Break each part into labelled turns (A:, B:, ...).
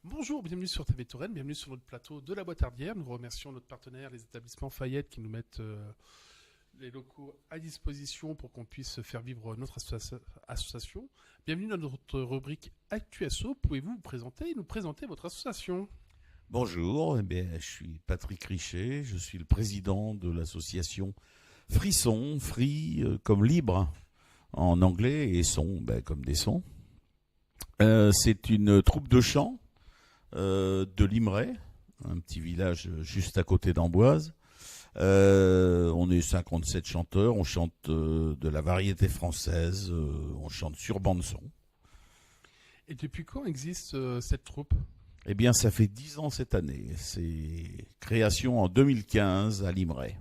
A: Bonjour, bienvenue sur TV Touraine, bienvenue sur notre plateau de la Boîte-Ardière. Nous remercions notre partenaire, les établissements Fayette, qui nous mettent les locaux à disposition pour qu'on puisse faire vivre notre association. Bienvenue dans notre rubrique ActuSO. Pouvez-vous vous présenter et nous présenter votre association ?
B: Bonjour, je suis Patrick Richet, je suis le président de l'association Frisson, Free comme libre en anglais et son comme des sons. C'est une troupe de chant de Limeray, un petit village juste à côté d'Amboise. On est 57 chanteurs, on chante de la variété française, on chante sur bande-son.
A: Et depuis quand existe cette troupe ?
B: Eh bien, ça fait 10 ans cette année. C'est création en 2015 à Limeray.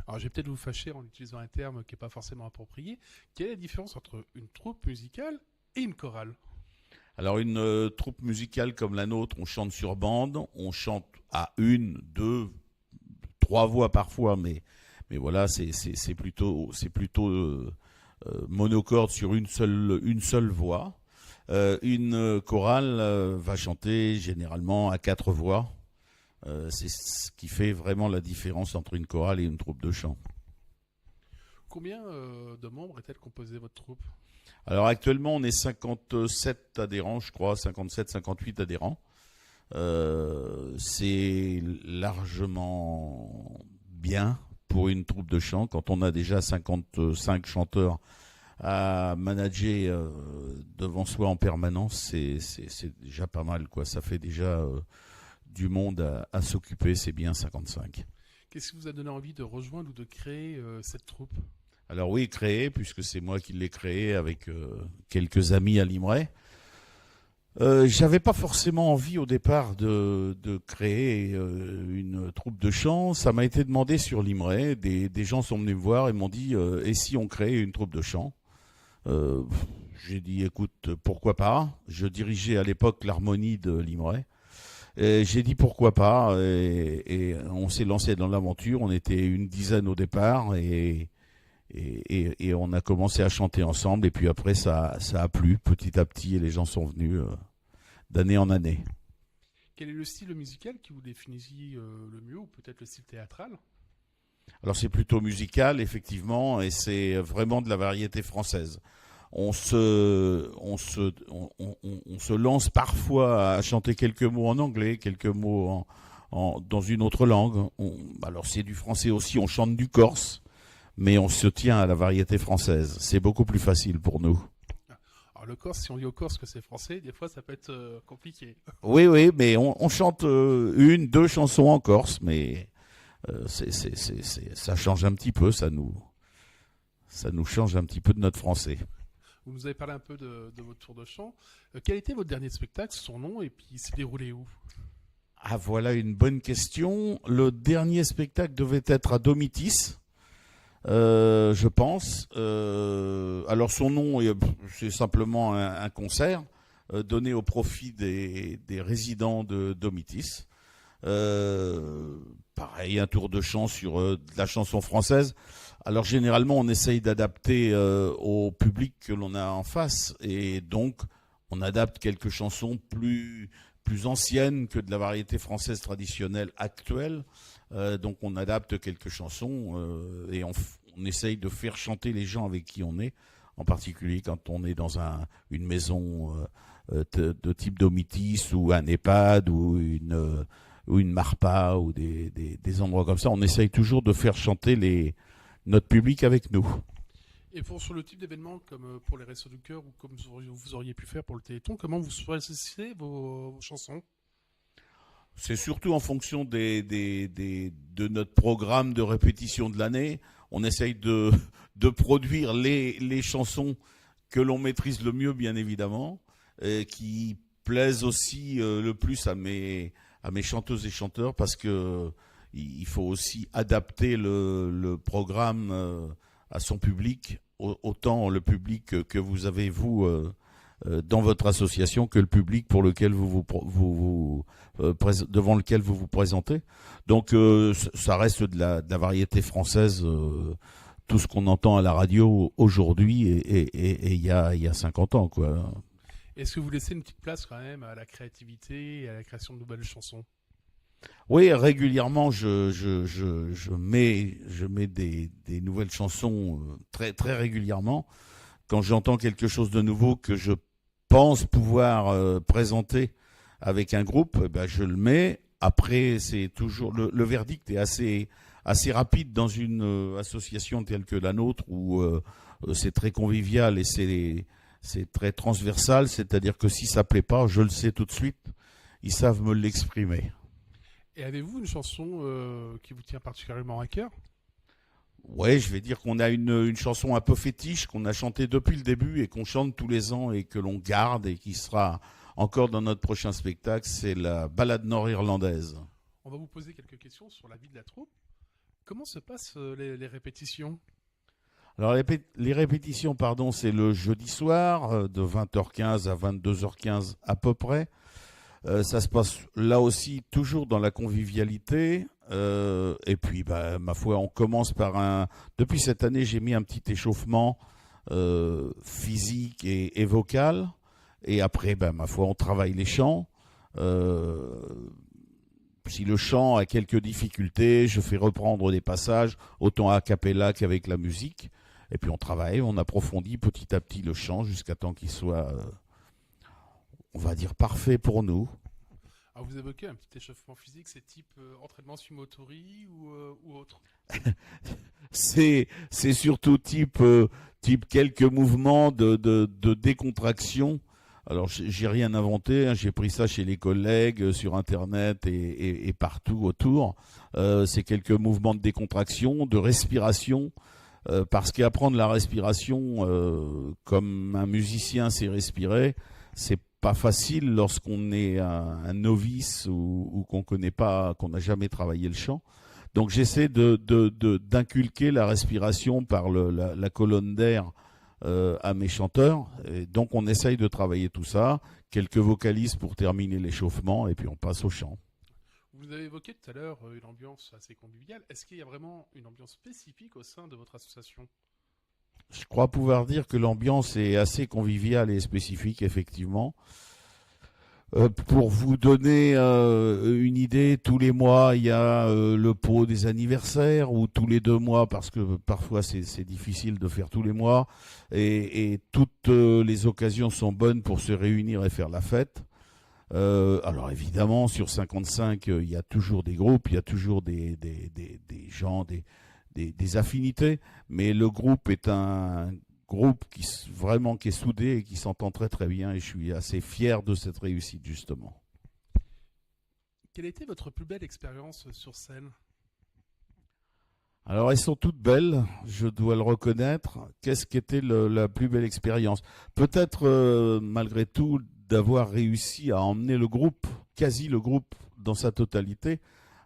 A: Alors, je vais peut-être vous fâcher en utilisant un terme qui n'est pas forcément approprié. Quelle est la différence entre une troupe musicale et une chorale ?
B: Alors, une troupe musicale comme la nôtre, on chante sur bande, on chante à 1, 2, 3 voix parfois, mais voilà, c'est plutôt monocorde sur une seule voix. Une chorale va chanter généralement à 4 voix. C'est ce qui fait vraiment la différence entre une chorale et une troupe de chant.
A: Combien de membres est-elle composée, votre troupe ?
B: Alors actuellement, on est 57 adhérents, je crois, 57, 58 adhérents. C'est largement bien pour une troupe de chant. Quand on a déjà 55 chanteurs à manager devant soi en permanence, c'est déjà pas mal, quoi. Ça fait déjà du monde à s'occuper, c'est bien 55.
A: Qu'est-ce qui vous a donné envie de rejoindre ou de créer cette troupe ?
B: Alors oui, créer, puisque c'est moi qui l'ai créé avec quelques amis à Limeray. J'avais pas forcément envie au départ de créer une troupe de chant. Ça m'a été demandé sur Limeray. Des gens sont venus me voir et m'ont dit et si on créait une troupe de chant ? J'ai dit écoute, pourquoi pas. Je dirigeais à l'époque l'harmonie de Limeray. Et j'ai dit pourquoi pas et on s'est lancé dans l'aventure. On était une dizaine au départ et on a commencé à chanter ensemble et puis après ça a plu petit à petit et les gens sont venus d'année en année.
A: Quel est le style musical qui vous définit le mieux, ou peut-être le style théâtral ?
B: Alors c'est plutôt musical effectivement et c'est vraiment de la variété française. On se lance parfois à chanter quelques mots en anglais, quelques mots dans une autre langue. Alors c'est du français aussi, on chante du corse. Mais on se tient à la variété française. C'est beaucoup plus facile pour nous.
A: Alors le corse, si on dit au corse que c'est français, des fois ça peut être compliqué.
B: Oui, mais on chante 1, 2 chansons en corse, mais ça change un petit peu, ça nous change un petit peu de notre français.
A: Vous nous avez parlé un peu de votre tour de chant. Quel était votre dernier spectacle, son nom, et puis il s'est déroulé où ?
B: Ah, voilà une bonne question. Le dernier spectacle devait être à Domitis. Je pense. Alors son nom, c'est simplement un concert donné au profit des résidents de Domitis. Pareil, un tour de chant sur de la chanson française. Alors généralement, on essaye d'adapter au public que l'on a en face, et donc on adapte quelques chansons plus anciennes que de la variété française traditionnelle actuelle. Donc on adapte quelques chansons et on essaye de faire chanter les gens avec qui on est, en particulier quand on est dans une maison de type Domitis ou un EHPAD ou une MARPA ou des endroits comme ça. On essaye toujours de faire chanter notre public avec nous.
A: Et sur le type d'événement comme pour les Restos du Cœur ou comme vous auriez pu faire pour le Téléthon, comment vous choisissez vos chansons ?
B: C'est surtout en fonction de notre programme de répétition de l'année. On essaye de produire les chansons que l'on maîtrise le mieux, bien évidemment, et qui plaisent aussi le plus à mes chanteuses et chanteurs, parce que il faut aussi adapter le programme à son public, autant le public que vous avez vous dans votre association que le public pour lequel devant lequel vous vous présentez. Donc ça reste de la variété française, tout ce qu'on entend à la radio aujourd'hui et il y a 50 ans, quoi.
A: Est-ce que vous laissez une petite place quand même à la créativité et à la création de nouvelles chansons?
B: Oui, régulièrement, je mets des nouvelles chansons très, très régulièrement. Quand j'entends quelque chose de nouveau que je pense pouvoir présenter avec un groupe, eh ben, je le mets. Après, c'est toujours le verdict est assez rapide dans une association telle que la nôtre où c'est très convivial et c'est très transversal. C'est-à-dire que si ça plaît pas, je le sais tout de suite. Ils savent me l'exprimer.
A: Et avez-vous une chanson qui vous tient particulièrement à cœur?
B: Ouais, je vais dire qu'on a une chanson un peu fétiche qu'on a chantée depuis le début et qu'on chante tous les ans et que l'on garde et qui sera encore dans notre prochain spectacle. C'est la ballade nord-irlandaise.
A: On va vous poser quelques questions sur la vie de la troupe. Comment se passent les répétitions?
B: Alors les répétitions, pardon, c'est le jeudi soir de 20h15 à 22h15 à peu près. Ça se passe là aussi toujours dans la convivialité. Et puis, bah, ma foi, on commence par un. Depuis cette année, j'ai mis un petit échauffement physique et vocal. Et après, bah, ma foi, on travaille les chants. Euh, Si le chant a quelques difficultés, je fais reprendre des passages, autant a cappella qu'avec la musique. Et puis on travaille, on approfondit petit à petit le chant jusqu'à temps qu'il soit, on va dire, parfait pour nous.
A: Alors vous évoquez un petit échauffement physique, c'est type entraînement sumotori ou autre?
B: C'est surtout type quelques mouvements de décontraction. Alors j'ai rien inventé, hein, j'ai pris ça chez les collègues, sur internet et partout autour. C'est quelques mouvements de décontraction, de respiration, parce qu'apprendre la respiration comme un musicien sait respirer, c'est pas facile lorsqu'on est un novice ou qu'on connaît pas, qu'on n'a jamais travaillé le chant. Donc j'essaie d'inculquer la respiration par la colonne d'air à mes chanteurs. Et donc on essaye de travailler tout ça, quelques vocalises pour terminer l'échauffement et puis on passe au chant.
A: Vous avez évoqué tout à l'heure une ambiance assez conviviale. Est-ce qu'il y a vraiment une ambiance spécifique au sein de votre association?
B: Je crois pouvoir dire que l'ambiance est assez conviviale et spécifique, effectivement. Pour vous donner une idée, tous les mois, il y a le pot des anniversaires, ou tous les 2 mois, parce que parfois c'est difficile de faire tous les mois, et toutes les occasions sont bonnes pour se réunir et faire la fête. Alors évidemment, sur 55, il y a toujours des groupes, il y a toujours des gens, des affinités, mais le groupe est un groupe vraiment qui est soudé et qui s'entend très très bien et je suis assez fier de cette réussite justement.
A: Quelle a été votre plus belle expérience sur scène?
B: Alors elles sont toutes belles, je dois le reconnaître. Qu'est-ce qui était la plus belle expérience? Peut-être malgré tout d'avoir réussi à emmener le groupe, quasi le groupe dans sa totalité,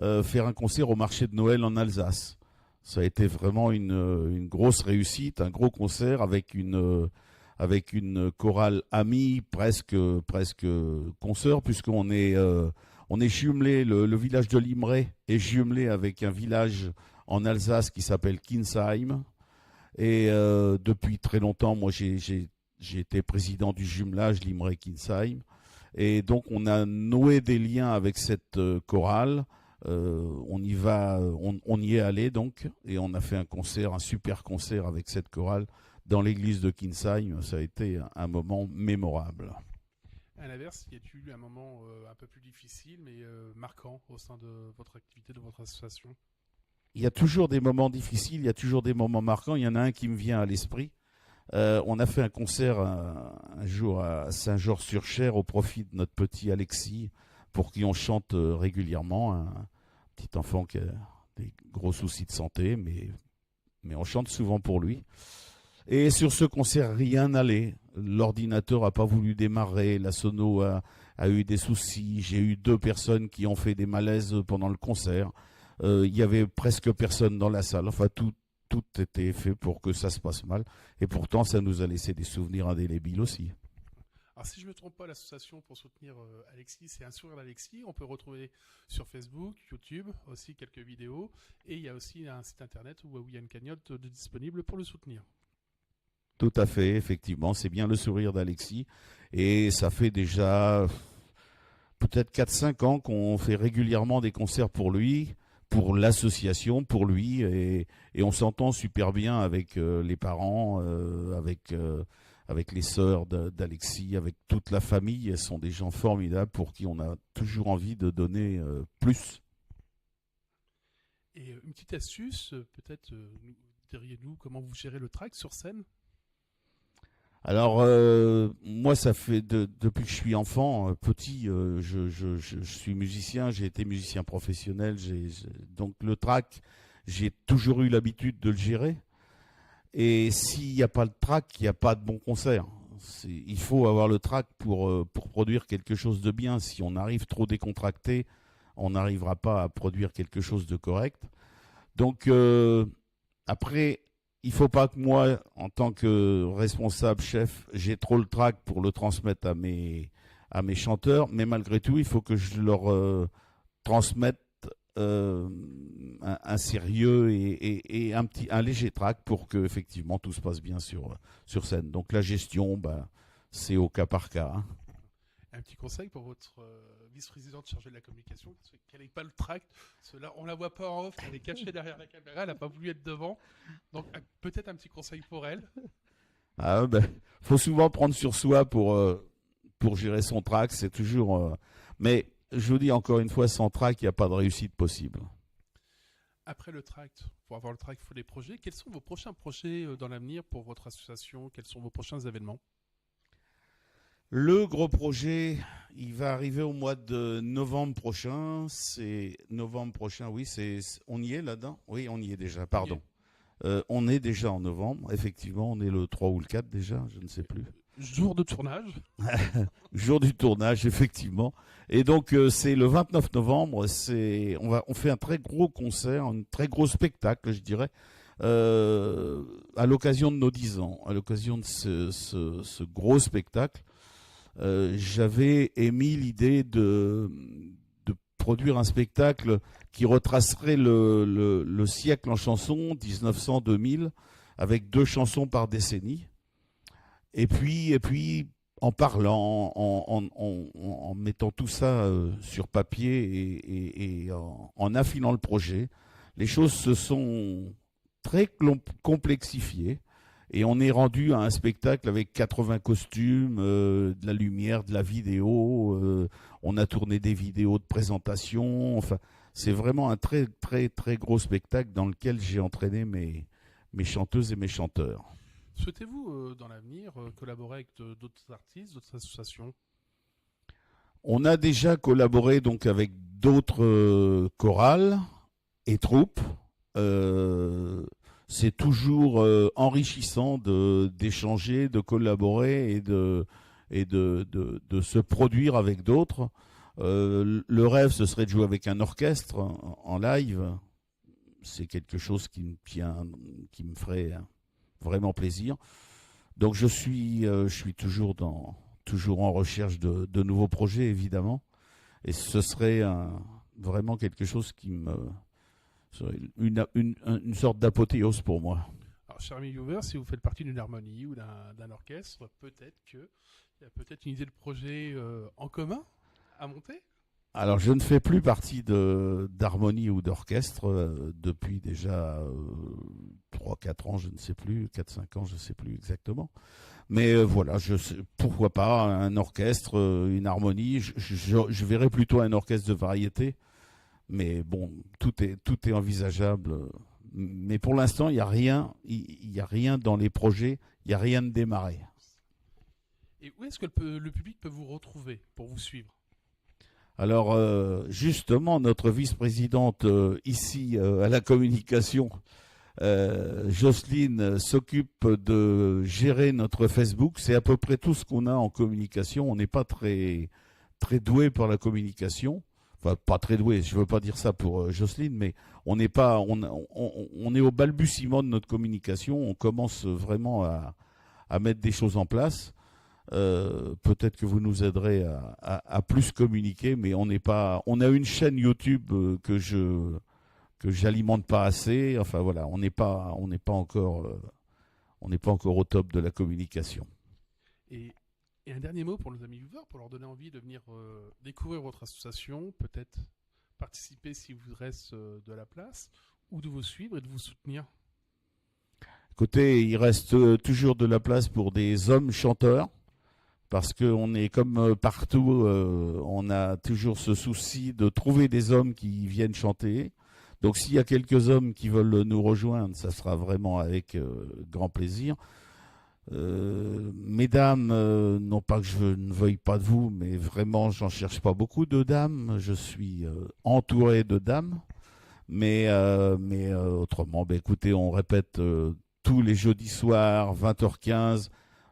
B: faire un concert au marché de Noël en Alsace. Ça a été vraiment une grosse réussite, un gros concert avec une chorale amie, presque consoeur, on est jumelé, le village de Limray est jumelé avec un village en Alsace qui s'appelle Kinsheim. Et depuis très longtemps, moi j'ai été président du jumelage Limray-Kinsheim. Et donc on a noué des liens avec cette chorale. On y est allé donc, et on a fait un concert, un super concert avec cette chorale dans l'église de Kinsheim. Ça a été un moment mémorable.
A: À l'inverse, y a-t-il eu un moment un peu plus difficile mais marquant au sein de votre activité, de votre association?
B: Il y a toujours des moments difficiles, il y a toujours des moments marquants. Il y en a un qui me vient à l'esprit. On a fait un concert un jour à Saint-Georges-sur-Cher au profit de notre petit Alexis, pour qui on chante régulièrement. Un petit enfant qui a des gros soucis de santé, mais on chante souvent pour lui. Et sur ce concert, rien n'allait. L'ordinateur n'a pas voulu démarrer, la sono a eu des soucis. J'ai eu 2 personnes qui ont fait des malaises pendant le concert. Il y avait presque personne dans la salle. Enfin, tout était fait pour que ça se passe mal. Et pourtant, ça nous a laissé des souvenirs indélébiles aussi.
A: Alors si je ne me trompe pas, l'association pour soutenir Alexis, c'est Un sourire d'Alexis. On peut retrouver sur Facebook, YouTube, aussi quelques vidéos. Et il y a aussi un site internet où il y a une cagnotte disponible pour le soutenir.
B: Tout à fait, effectivement, c'est bien le sourire d'Alexis. Et ça fait déjà peut-être 4-5 ans qu'on fait régulièrement des concerts pour lui, pour l'association, pour lui, et on s'entend super bien avec les parents, avec les sœurs d'Alexis, avec toute la famille. Elles sont des gens formidables pour qui on a toujours envie de donner plus.
A: Et une petite astuce, peut-être, diriez-nous comment vous gérez le track sur scène?
B: Alors, moi, ça fait depuis que je suis enfant, petit, je suis musicien, j'ai été musicien professionnel, donc le track, j'ai toujours eu l'habitude de le gérer. Et s'il n'y a pas le track, il n'y a pas de bon concert. Il faut avoir le track pour produire quelque chose de bien. Si on arrive trop décontracté, on n'arrivera pas à produire quelque chose de correct. Donc, après, il faut pas que moi, en tant que responsable chef, j'ai trop le trac pour le transmettre à mes chanteurs, mais malgré tout, il faut que je leur transmette un sérieux et un léger trac pour que effectivement tout se passe bien sur scène. Donc la gestion, bah, c'est au cas par cas, hein.
A: Un petit conseil pour votre vice-présidente chargée de la communication, qu'elle n'ait pas le tract. Là, on la voit pas en off, elle est cachée derrière la caméra, elle n'a pas voulu être devant. Donc peut-être un petit conseil pour elle.
B: Ah, ben, faut souvent prendre sur soi pour gérer son trac, c'est toujours. Mais je vous dis encore une fois, sans trac, il n'y a pas de réussite possible.
A: Après le tract, pour avoir le tract, il faut des projets. Quels sont vos prochains projets dans l'avenir pour votre association? Quels sont vos prochains événements?
B: Le gros projet, il va arriver au mois de novembre prochain. C'est novembre prochain, oui, on y est là-dedans? Oui, on y est déjà, pardon. On est déjà en novembre, effectivement, on est le 3 ou le 4 déjà, je ne sais plus.
A: Jour de tournage.
B: Jour du tournage, effectivement. Et donc, c'est le 29 novembre, on fait un très gros concert, un très gros spectacle, je dirais, à l'occasion de nos 10 ans, à l'occasion de ce gros spectacle. J'avais émis l'idée de produire un spectacle qui retracerait le siècle en chansons, 1900-2000, avec 2 chansons par décennie. Et puis en parlant, en mettant tout ça sur papier et en affinant le projet, les choses se sont très complexifiées. Et on est rendu à un spectacle avec 80 costumes, de la lumière, de la vidéo. On a tourné des vidéos de présentation. Enfin, c'est vraiment un très, très, très gros spectacle dans lequel j'ai entraîné mes chanteuses et mes chanteurs.
A: Souhaitez-vous, dans l'avenir, collaborer avec d'autres artistes, d'autres associations?
B: On a déjà collaboré donc avec d'autres chorales et troupes. C'est toujours enrichissant d'échanger, de collaborer et de se produire avec d'autres. Le rêve, ce serait de jouer avec un orchestre en live. C'est quelque chose qui me ferait vraiment plaisir. Donc je suis toujours en recherche de nouveaux projets, évidemment. Et ce serait vraiment quelque chose qui me une sorte d'apothéose pour moi.
A: Alors, cher ami viewer, si vous faites partie d'une harmonie ou d'un orchestre, peut-être qu'il y a peut-être une idée de projet en commun à monter?
B: Alors, je ne fais plus partie d'harmonie ou d'orchestre depuis déjà 3-4 ans, je ne sais plus, 4-5 ans, je ne sais plus exactement. Mais voilà, pourquoi pas un orchestre, une harmonie. Je verrais plutôt un orchestre de variété. Mais bon, tout est envisageable. Mais pour l'instant, il n'y a rien, il y a rien dans les projets, il n'y a rien de démarré.
A: Et où est-ce que le public peut vous retrouver pour vous suivre?
B: Alors, justement, notre vice-présidente ici à la communication, Jocelyne, s'occupe de gérer notre Facebook. C'est à peu près tout ce qu'on a en communication. On n'est pas très, très doué par la communication. Enfin, pas très doué, je ne veux pas dire ça pour Jocelyne, mais on est au balbutiement de notre communication. On commence vraiment à mettre des choses en place. Peut-être que vous nous aiderez à plus communiquer, mais on a une chaîne YouTube que j'alimente pas assez. Enfin voilà, on n'est pas encore on n'est pas encore au top de la communication.
A: Et un dernier mot pour nos amis viewers, pour leur donner envie de venir découvrir votre association, peut-être participer s'il vous reste de la place, ou de vous suivre et de vous soutenir.
B: Écoutez, il reste toujours de la place pour des hommes chanteurs, parce qu'on est comme partout, on a toujours ce souci de trouver des hommes qui viennent chanter. Donc s'il y a quelques hommes qui veulent nous rejoindre, ça sera vraiment avec grand plaisir. Mesdames, non pas que je ne veuille pas de vous, mais vraiment j'en cherche pas beaucoup de dames. Je suis entouré de dames, mais autrement, écoutez, on répète tous les jeudis soirs, 20h15,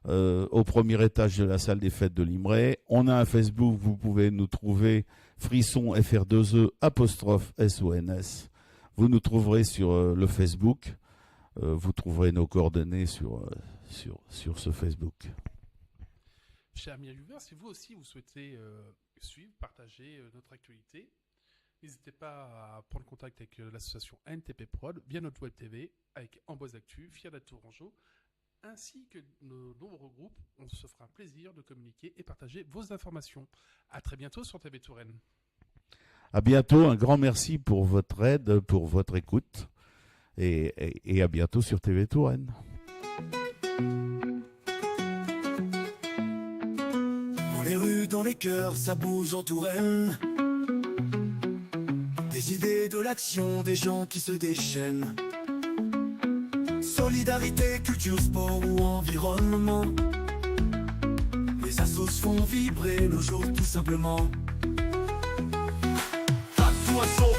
B: au premier étage de la salle des fêtes de Limeray. On a un Facebook, vous pouvez nous trouver Frisson FR2E apostrophe SONS. Vous nous trouverez sur le Facebook. Vous trouverez nos coordonnées sur ce Facebook.
A: Chers amis viewers, si vous aussi vous souhaitez suivre, partager notre actualité, n'hésitez pas à prendre contact avec l'association NTP Prod, via notre web TV, avec Amboise Actu, Fier d'être Tourangeau, ainsi que nos nombreux groupes. On se fera un plaisir de communiquer et partager vos informations. À très bientôt sur TV Touraine.
B: À bientôt, un grand merci pour votre aide, pour votre écoute, et à bientôt sur TV Touraine.
C: Dans les rues, dans les cœurs, ça bouge en Touraine. Des idées, de l'action, des gens qui se déchaînent. Solidarité, culture, sport ou environnement. Les assos font vibrer nos jours tout simplement. Pas de poisson.